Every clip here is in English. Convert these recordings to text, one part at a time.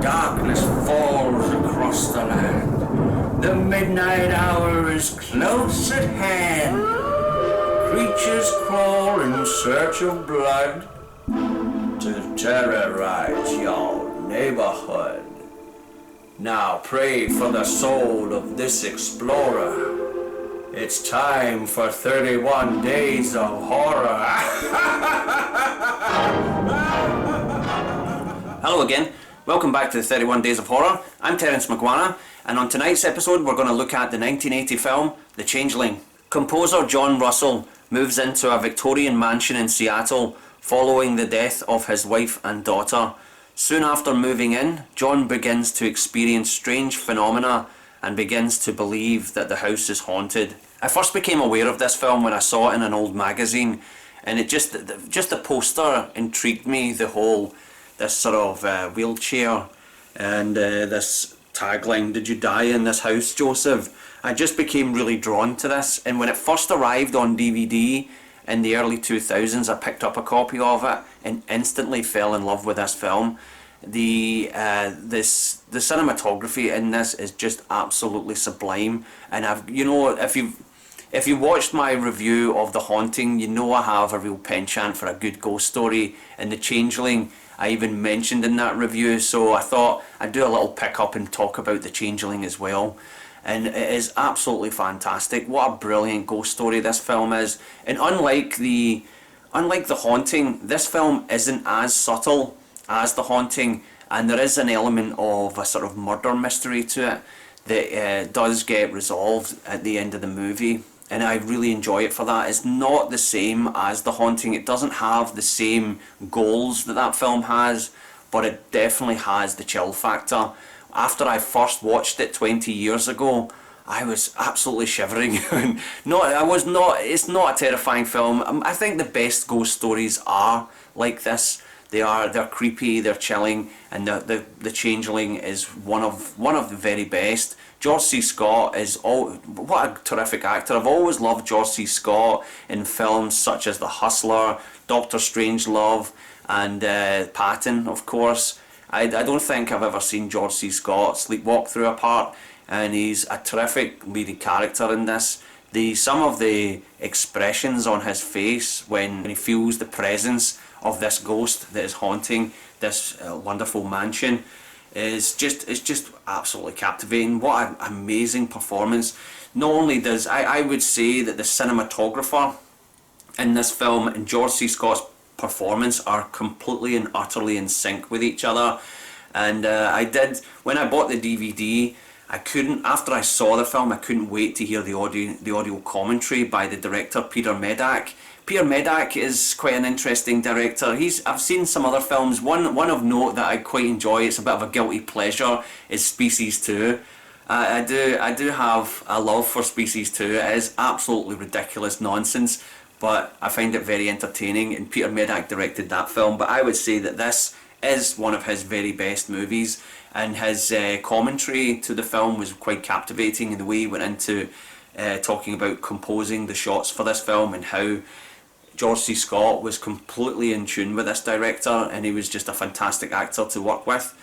Darkness falls across the land. The midnight hour is close at hand. Creatures crawl in search of blood to terrorize your neighborhood. Now pray for the soul of this explorer. It's time for 31 Days of Horror. Hello again. Welcome back to the 31 Days of Horror. I'm Terence McGuana, and on tonight's episode we're going to look at the 1980 film, The Changeling. Composer John Russell moves into a Victorian mansion in Seattle following the death of his wife and daughter. Soon after moving in, John begins to experience strange phenomena and begins to believe that the house is haunted. I first became aware of this film when I saw it in an old magazine, and it just the poster intrigued me. This sort of wheelchair and this tagline, "Did you die in this house, Joseph?" I just became really drawn to this, and when it first arrived on DVD in the early 2000s, I picked up a copy of it and instantly fell in love with this film. The cinematography in this is just absolutely sublime, and if you watched my review of The Haunting, you know I have a real penchant for a good ghost story, and The Changeling I even mentioned in that review, so I thought I'd do a little pick up and talk about The Changeling as well. And it is absolutely fantastic. What a brilliant ghost story this film is. And unlike The Haunting, this film isn't as subtle as The Haunting, and there is an element of a sort of murder mystery to it that does get resolved at the end of the movie, and I really enjoy it for that. It's not the same as The Haunting. It doesn't have the same goals that film has, but it definitely has the chill factor. After I first watched it 20 years ago, I was absolutely shivering. It's not a terrifying film. I think the best ghost stories are like this. They're creepy, they're chilling, and the Changeling is one of the very best. George C. Scott what a terrific actor. I've always loved George C. Scott in films such as The Hustler, Doctor Strangelove, and Patton, of course. I don't think I've ever seen George C. Scott sleepwalk through a part, and he's a terrific leading character in this. Some of the expressions on his face when he feels the presence of this ghost that is haunting this wonderful mansion is just absolutely captivating. What an amazing performance. Not only does I would say that the cinematographer in this film and George C. Scott's performance are completely and utterly in sync with each other. And when I bought the DVD, after I saw the film, I couldn't wait to hear the audio commentary by the director Peter Medak. Peter Medak is quite an interesting director. I've seen some other films. One of note that I quite enjoy, it's a bit of a guilty pleasure, is Species 2. I do have a love for Species 2. It is absolutely ridiculous nonsense, but I find it very entertaining, and Peter Medak directed that film. But I would say that this is one of his very best movies, and his commentary to the film was quite captivating in the way he went into talking about composing the shots for this film and how George C. Scott was completely in tune with this director, and he was just a fantastic actor to work with.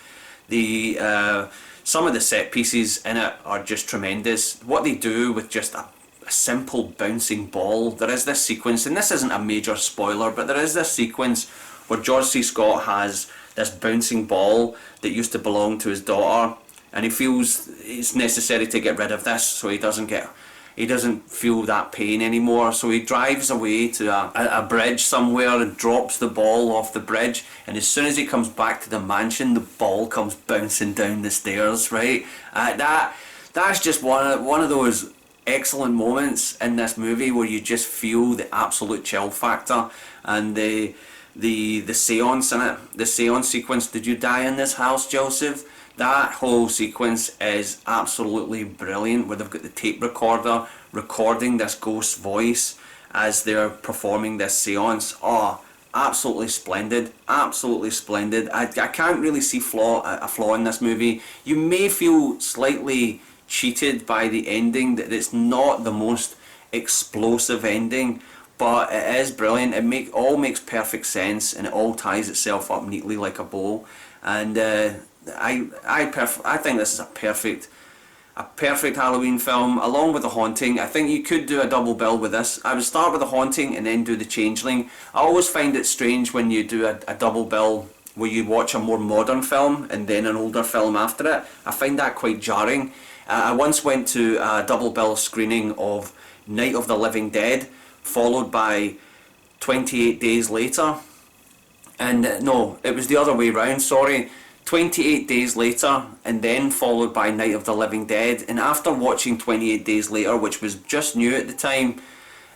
Some of the set pieces in it are just tremendous. What they do with just a simple bouncing ball. There is this sequence, and this isn't a major spoiler, but there is this sequence where George C. Scott has this bouncing ball that used to belong to his daughter, and he feels it's necessary to get rid of this so he doesn't feel that pain anymore. So he drives away to a bridge somewhere and drops the ball off the bridge, and as soon as he comes back to the mansion, the ball comes bouncing down the stairs, right? That's just one of those excellent moments in this movie where you just feel the absolute chill factor. And the seance in it, the seance sequence, "Did you die in this house, Joseph?" That whole sequence is absolutely brilliant, where they've got the tape recorder recording this ghost's voice as they're performing this seance. Oh, absolutely splendid, absolutely splendid. I can't really see a flaw in this movie. You may feel slightly cheated by the ending, that it's not the most explosive ending, but it is brilliant. It all makes perfect sense, and it all ties itself up neatly like a bow. and I think this is a perfect Halloween film, along with The Haunting. I think you could do a double bill with this. I would start with The Haunting and then do The Changeling. I always find it strange when you do a double bill where you watch a more modern film and then an older film after it. I find that quite jarring. I once went to a double bill screening of Night of the Living Dead, followed by 28 Days Later. And no, it was the other way round, sorry. 28 Days Later, and then followed by Night of the Living Dead. And after watching 28 Days Later, which was just new at the time,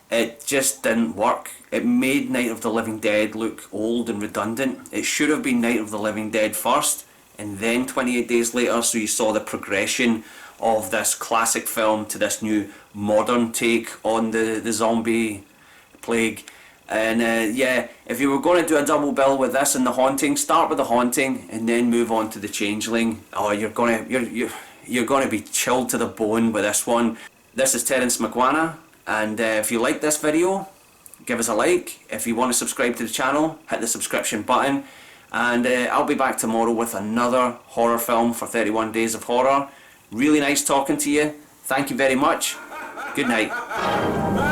it just didn't work. It made Night of the Living Dead look old and redundant. It should have been Night of the Living Dead first, and then 28 Days Later, so you saw the progression of this classic film to this new modern take on the zombie plague. And yeah, if you were going to do a double bill with this and The Haunting, start with The Haunting and then move on to The Changeling. Oh, you're gonna be chilled to the bone with this one. This is Terence McGuana, and if you like this video, give us a like. If you want to subscribe to the channel, hit the subscription button, and I'll be back tomorrow with another horror film for 31 Days of Horror. Really nice talking to you. Thank you very much. Good night.